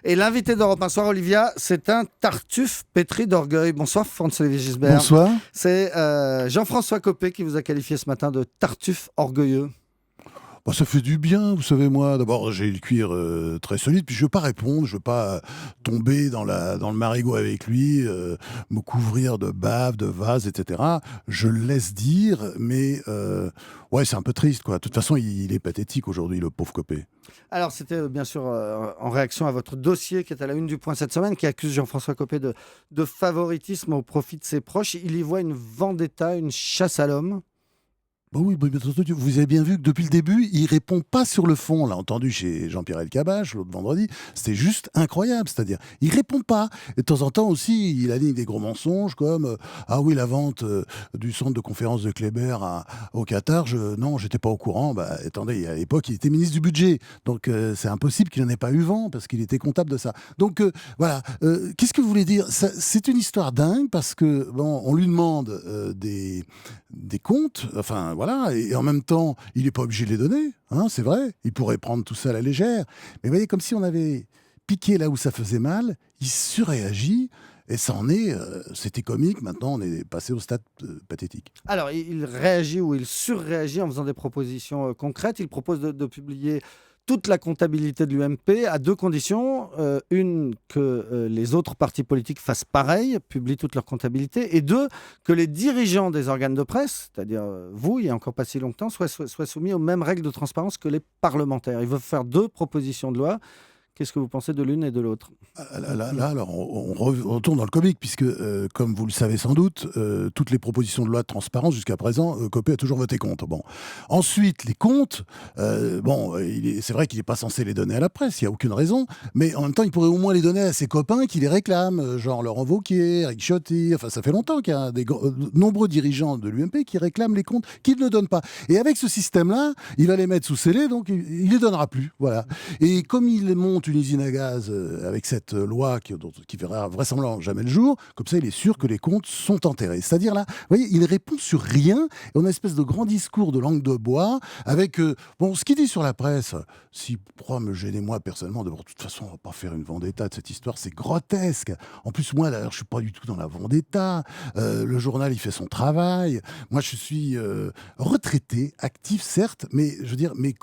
Et l'invité d'Europe 1 Soir, Olivia, c'est un tartuffe pétri d'orgueil. Bonsoir, Franz-Olivier Gisbert. Bonsoir. C'est Jean-François Copé qui vous a qualifié ce matin de tartuffe orgueilleux. Bon, ça fait du bien, vous savez, moi. D'abord, j'ai le cuir très solide, puis je ne veux pas répondre, je ne veux pas tomber dans le marigot avec lui, me couvrir de bave, de vase, etc. Je le laisse dire, mais ouais, c'est un peu triste, quoi. De toute façon, il est pathétique aujourd'hui, le pauvre Copé. Alors, c'était bien sûr en réaction à votre dossier qui est à la une du Point cette semaine, qui accuse Jean-François Copé de favoritisme au profit de ses proches. Il y voit une vendetta, une chasse à l'homme. Bah oui, mais vous avez bien vu que depuis le début, il répond pas sur le fond. On l'a entendu chez Jean-Pierre Elkabbach l'autre vendredi. C'était juste incroyable. C'est-à-dire, il répond pas. Et de temps en temps aussi, il aligne des gros mensonges comme ah oui, la vente du centre de conférence de Kléber au Qatar. Non, j'étais pas au courant. Bah attendez, à l'époque, il était ministre du budget. Donc c'est impossible qu'il n'en ait pas eu vent parce qu'il était comptable de ça. Donc voilà. Qu'est-ce que vous voulez dire? C'est une histoire dingue parce que bon, on lui demande des comptes. Enfin voilà, et en même temps, il n'est pas obligé de les donner, hein, c'est vrai. Il pourrait prendre tout ça à la légère. Mais vous voyez, comme si on avait piqué là où ça faisait mal, il surréagit, et ça en est, c'était comique, maintenant on est passé au stade pathétique. Alors, il réagit ou il surréagit en faisant des propositions concrètes. Il propose de publier toute la comptabilité de l'UMP à deux conditions. Une, que les autres partis politiques fassent pareil, publient toute leur comptabilité. Et deux, que les dirigeants des organes de presse, c'est-à-dire vous, il n'y a encore pas si longtemps, soient soumis aux mêmes règles de transparence que les parlementaires. Il veut faire deux propositions de loi. Qu'est-ce que vous pensez de l'une et de l'autre? Là, alors, on retourne dans le comique, puisque, comme vous le savez sans doute, toutes les propositions de loi de transparence, jusqu'à présent, Copé a toujours voté contre. Bon. Ensuite, les comptes, c'est vrai qu'il n'est pas censé les donner à la presse, il n'y a aucune raison, mais en même temps, il pourrait au moins les donner à ses copains qui les réclament, genre Laurent Wauquiez, Eric Ciotti, enfin, ça fait longtemps qu'il y a nombreux dirigeants de l'UMP qui réclament les comptes qu'il ne donne pas. Et avec ce système-là, il va les mettre sous scellé, donc il ne les donnera plus. Voilà. Et comme il monte une usine à gaz avec cette loi qui verra vraisemblablement jamais le jour, comme ça il est sûr que les comptes sont enterrés. C'est-à-dire là, vous voyez, il répond sur rien, et on a une espèce de grand discours de langue de bois avec, ce qu'il dit sur la presse, si pourquoi me gêner moi personnellement, de toute façon on va pas faire une vendetta de cette histoire, c'est grotesque. En plus moi d'ailleurs je suis pas du tout dans la vendetta, le journal il fait son travail, moi je suis retraité, actif certes, mais je veux dire, mais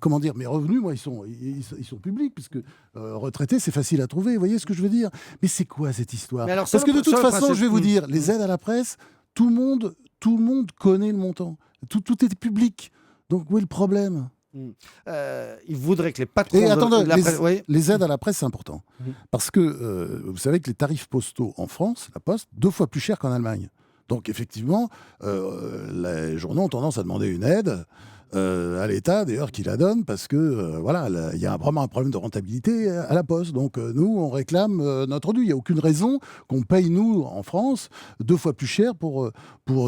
comment dire, mes revenus moi ils sont publics, puisque retraité, c'est facile à trouver, vous voyez ce que je veux dire? Mais c'est quoi cette histoire? Alors, parce que de toute façon, je vais vous dire, les aides aides à la presse, tout le monde connaît le montant. Tout est public. Donc où est le problème? Il voudrait que les patrons Et attendez, de la presse... les aides à la presse, c'est important. Parce que vous savez que les tarifs postaux en France, la Poste, 2 fois plus cher qu'en Allemagne. Donc effectivement, les journaux ont tendance à demander une aide à l'État, d'ailleurs, qui la donne, parce que voilà, il y a vraiment un problème de rentabilité à la Poste. Donc nous, on réclame notre dû. Il n'y a aucune raison qu'on paye, nous, en France, 2 fois plus cher pour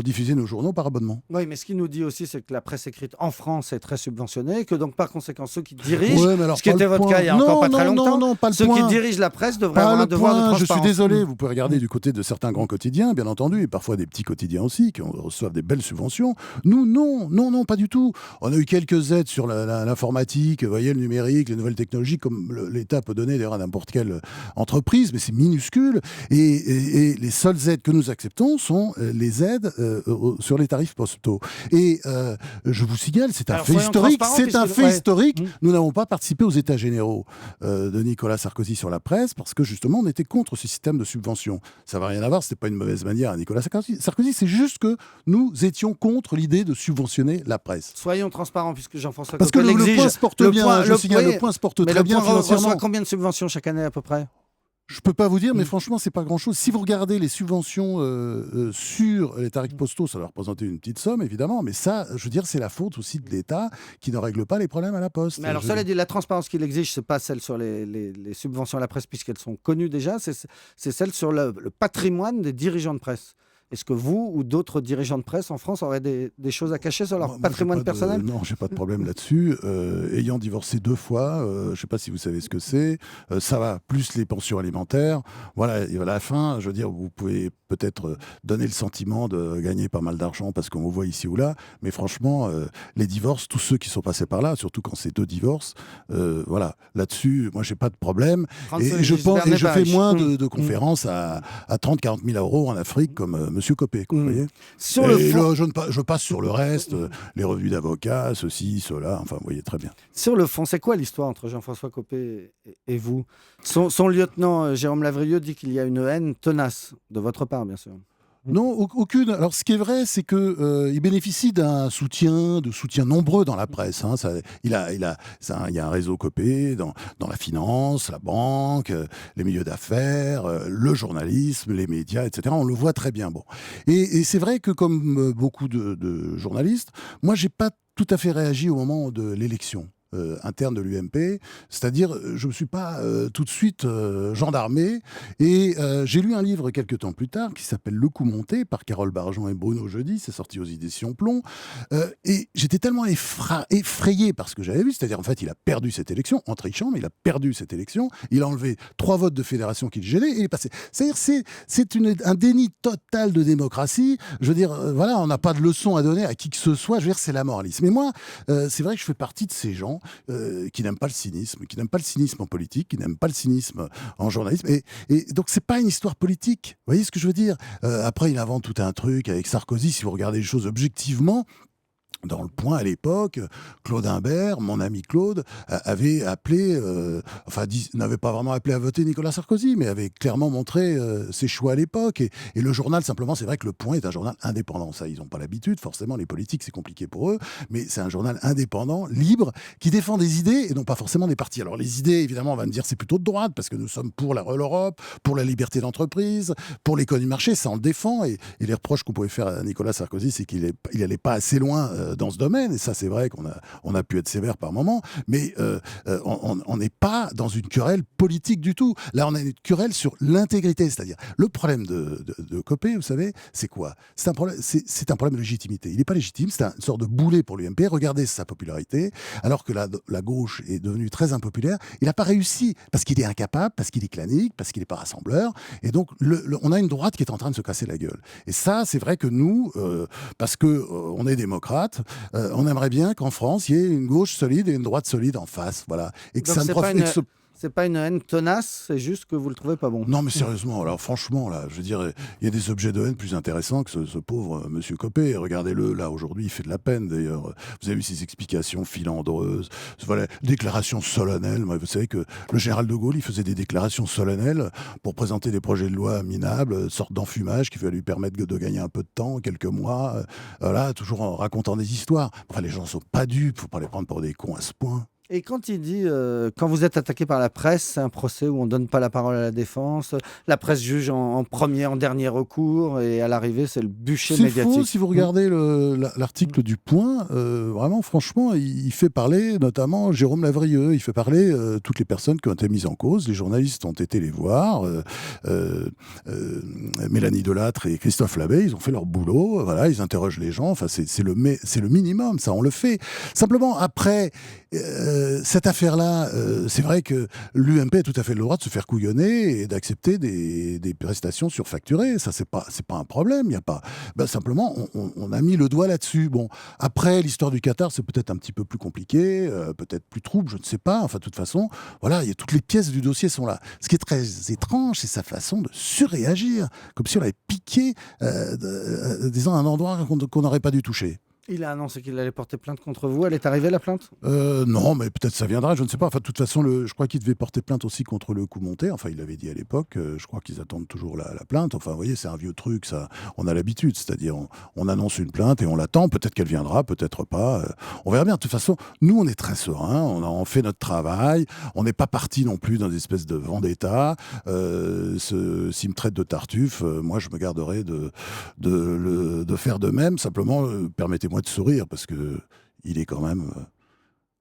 diffuser nos journaux par abonnement. Oui, mais ce qu'il nous dit aussi, c'est que la presse écrite en France est très subventionnée, que donc par conséquent, ceux qui dirigent, ce qui était votre cas il y a encore pas très longtemps, ceux qui dirigent la presse devraient avoir un devoir de transparence. Je suis désolé, vous pouvez regarder du côté de certains grands quotidiens, bien entendu, et parfois des petits quotidiens aussi, qui reçoivent des belles subventions. Nous, non, pas du tout. On a eu quelques aides sur l'informatique, vous voyez, le numérique, les nouvelles technologies, comme l'État peut donner d'ailleurs à n'importe quelle entreprise, mais c'est minuscule. Et les seules aides que nous acceptons sont les aides sur les tarifs postaux. Et je vous signale, c'est un fait historique. Historique. Nous n'avons pas participé aux États généraux de Nicolas Sarkozy sur la presse parce que justement on était contre ce système de subvention. Ça n'a rien à voir, c'était pas une mauvaise manière à Nicolas Sarkozy, c'est juste que nous étions contre l'idée de subventionner la presse. Soyons transparents, puisque Jean-François Parce que le point se porte bien, je signale, le point se porte très bien financièrement. Reçoit combien de subventions chaque année à peu près? Je peux pas vous dire, mais franchement, c'est pas grand-chose. Si vous regardez les subventions sur les tarifs postaux, ça va représenter une petite somme, évidemment. Mais ça, je veux dire, c'est la faute aussi de l'État qui ne règle pas les problèmes à la Poste. Mais alors, cela dit, la transparence qu'il exige, c'est pas celle sur les subventions à la presse, puisqu'elles sont connues déjà, c'est celle sur le patrimoine des dirigeants de presse. Est-ce que vous ou d'autres dirigeants de presse en France auraient des choses à cacher sur leur patrimoine personnel? Non, j'ai pas de problème là-dessus. Ayant divorcé 2 fois, je sais pas si vous savez ce que c'est, ça va, plus les pensions alimentaires. Voilà, et à la fin, je veux dire, vous pouvez peut-être donner le sentiment de gagner pas mal d'argent parce qu'on vous voit ici ou là, mais franchement, les divorces, tous ceux qui sont passés par là, surtout quand c'est 2 divorces, voilà, là-dessus, moi, j'ai pas de problème. Et je fais moins de conférences à 30-40 000 euros en Afrique comme Monsieur Copé, vous voyez. Sur le fond... je passe sur le reste, les revues d'avocats, ceci, cela, enfin, vous voyez très bien. Sur le fond, c'est quoi l'histoire entre Jean-François Copé et vous? Son lieutenant, Jérôme Lavrieux, dit qu'il y a une haine tenace, de votre part, bien sûr. Non, aucune. Alors, ce qui est vrai, c'est que il bénéficie de soutiens nombreux dans la presse. Hein. Il y a un réseau Copé dans la finance, la banque, les milieux d'affaires, le journalisme, les médias, etc. On le voit très bien. Bon, et c'est vrai que comme beaucoup de journalistes, moi, j'ai pas tout à fait réagi au moment de l'élection interne de l'UMP, c'est-à-dire je me suis pas tout de suite gendarmé et j'ai lu un livre quelques temps plus tard qui s'appelle Le coup monté par Carole Bargeon et Bruno Jeudi, c'est sorti aux éditions Plomb, et j'étais tellement effrayé par ce que j'avais vu, c'est-à-dire en fait il a perdu cette élection en trichant, mais il a perdu cette élection, il a enlevé 3 votes de fédération qui le gênaient et il est passé. C'est-à-dire c'est un déni total de démocratie. Je veux dire voilà, on n'a pas de leçon à donner à qui que ce soit. Je veux dire c'est l'amoralisme. Mais moi c'est vrai que je fais partie de ces gens qui n'aiment pas le cynisme, en politique, qui n'aiment pas le cynisme en journalisme. Et donc, c'est pas une histoire politique. Vous voyez ce que je veux dire? Après, il invente tout un truc avec Sarkozy. Si vous regardez les choses objectivement, dans Le Point à l'époque, Claude Imbert, mon ami Claude, avait appelé, n'avait pas vraiment appelé à voter Nicolas Sarkozy, mais avait clairement montré ses choix à l'époque. Et le journal, simplement, c'est vrai que Le Point est un journal indépendant. Ça, ils n'ont pas l'habitude, forcément, les politiques, c'est compliqué pour eux, mais c'est un journal indépendant, libre, qui défend des idées et non pas forcément des partis. Alors les idées, évidemment, on va me dire c'est plutôt de droite, parce que nous sommes pour l'Europe, pour la liberté d'entreprise, pour l'économie de marché, ça on le défend. Et les reproches qu'on pouvait faire à Nicolas Sarkozy, c'est qu'il n'allait pas assez loin dans ce domaine, et ça c'est vrai qu'on a pu être sévère par moment, mais on n'est pas dans une querelle politique du tout. Là on a une querelle sur l'intégrité, c'est-à-dire le problème de Copé, vous savez, c'est quoi? C'est un problème de légitimité. Il n'est pas légitime, c'est une sorte de boulet pour l'UMP. Regardez sa popularité, alors que la gauche est devenue très impopulaire. Il n'a pas réussi, parce qu'il est incapable, parce qu'il est clanique, parce qu'il n'est pas rassembleur, et donc on a une droite qui est en train de se casser la gueule. Et ça, c'est vrai que nous, parce que on est démocrates, on aimerait bien qu'en France, il y ait une gauche solide et une droite solide en face, voilà. Et que donc c'est pas une haine tenace, c'est juste que vous le trouvez pas bon. Non, mais sérieusement, alors franchement, là, je veux dire, il y a des objets de haine plus intéressants que ce pauvre Monsieur Copé. Regardez-le, là, aujourd'hui, il fait de la peine, d'ailleurs. Vous avez vu ses explications filandreuses, voilà, déclarations solennelles. Vous savez que le général de Gaulle, il faisait des déclarations solennelles pour présenter des projets de loi minables, sorte d'enfumage qui va lui permettre de gagner un peu de temps, quelques mois, voilà, toujours en racontant des histoires. Enfin, les gens sont pas dupes, faut pas les prendre pour des cons à ce point. Et quand il dit, quand vous êtes attaqué par la presse, c'est un procès où on ne donne pas la parole à la défense, la presse juge en premier, en dernier recours, et à l'arrivée, c'est le bûcher médiatique. C'est faux, si vous regardez l'article du Point, vraiment, franchement, il fait parler notamment Jérôme Lavrieux, il fait parler toutes les personnes qui ont été mises en cause, les journalistes ont été les voir, Mélanie Delattre et Christophe Labbé, ils ont fait leur boulot, voilà, ils interrogent les gens, enfin, c'est le minimum, ça, on le fait. Simplement, après... cette affaire-là, c'est vrai que l'UMP a tout à fait le droit de se faire couillonner et d'accepter des prestations surfacturées. Ça, c'est pas un problème. Il y a pas. Ben, simplement, on a mis le doigt là-dessus. Bon, après, l'histoire du Qatar, c'est peut-être un petit peu plus compliqué, peut-être plus trouble, je ne sais pas. Enfin, de toute façon, voilà, toutes les pièces du dossier sont là. Ce qui est très étrange, c'est sa façon de surréagir, comme si on avait piqué, disons, un endroit qu'on n'aurait pas dû toucher. Il a annoncé qu'il allait porter plainte contre vous. Elle est arrivée, la plainte? Non, mais peut-être ça viendra, je ne sais pas. Enfin, de toute façon, je crois qu'il devait porter plainte aussi contre le coup monté. Enfin, il l'avait dit à l'époque. Je crois qu'ils attendent toujours la plainte. Enfin, vous voyez, c'est un vieux truc, ça. On a l'habitude. C'est-à-dire, on annonce une plainte et on l'attend. Peut-être qu'elle viendra, peut-être pas. On verra bien. De toute façon, nous, on est très sereins. On fait notre travail. On n'est pas parti non plus dans des espèces de vendetta. S'il me traite de tartuffe, moi, je me garderai de faire de même. Simplement, permettez-moi de sourire parce que il est quand même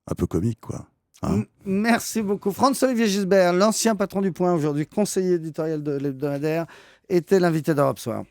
un peu comique, quoi. Hein. Merci beaucoup. Franz-Olivier Gisbert, l'ancien patron du Point, aujourd'hui conseiller éditorial de l'hebdomadaire, était l'invité d'Europe Soir.